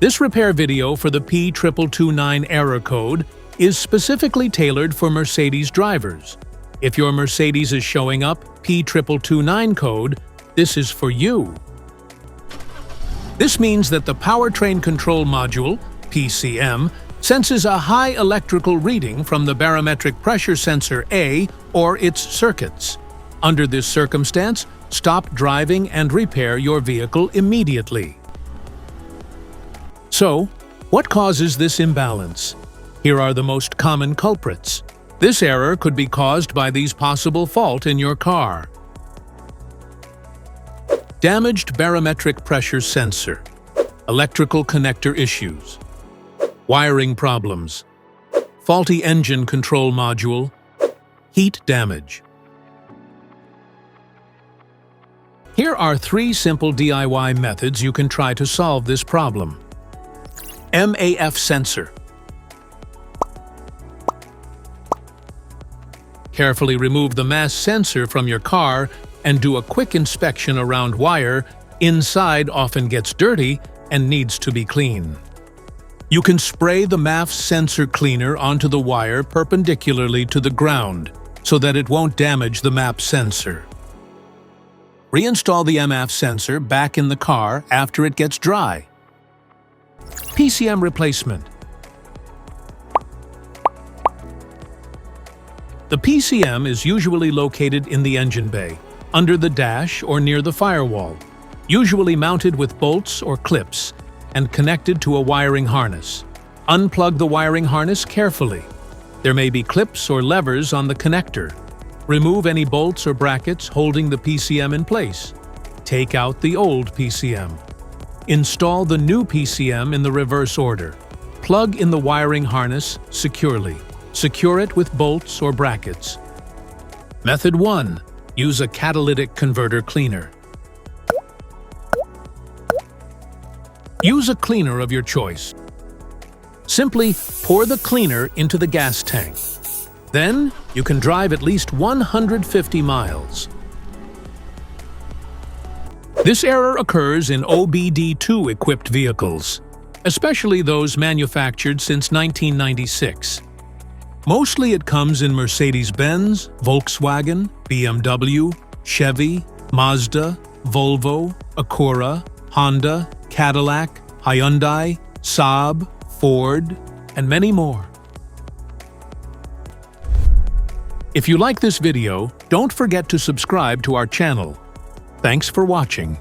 This repair video for the P2229 error code is specifically tailored for Mercedes drivers. If your Mercedes is showing up P2229 code, this is for you. This means that the Powertrain Control Module, PCM, senses a high electrical reading from the barometric pressure sensor A or its circuits. Under this circumstance, stop driving and repair your vehicle immediately. So, what causes this imbalance? Here are the most common culprits. This error could be caused by these possible faults in your car. Damaged barometric pressure sensor, electrical connector issues, wiring problems, faulty engine control module, heat damage. Here are 3 simple DIY methods you can try to solve this problem. MAF sensor. Carefully remove the MAF sensor from your car and do a quick inspection around wire. Inside often gets dirty and needs to be cleaned. You can spray the MAF Sensor Cleaner onto the wire perpendicularly to the ground so that it won't damage the MAF sensor. Reinstall the MAF sensor back in the car after it gets dry. PCM replacement. The PCM is usually located in the engine bay, under the dash or near the firewall, usually mounted with bolts or clips and connected to a wiring harness. Unplug the wiring harness carefully. There may be clips or levers on the connector. Remove any bolts or brackets holding the PCM in place. Take out the old PCM. Install the new PCM in the reverse order. Plug in the wiring harness securely. Secure it with bolts or brackets. Method 1. Use a catalytic converter cleaner. Use a cleaner of your choice. Simply pour the cleaner into the gas tank. Then, you can drive at least 150 miles. This error occurs in OBD2-equipped vehicles, especially those manufactured since 1996. Mostly it comes in Mercedes-Benz, Volkswagen, BMW, Chevy, Mazda, Volvo, Acura, Honda, Cadillac, Hyundai, Saab, Ford, and many more. If you like this video, don't forget to subscribe to our channel. Thanks for watching.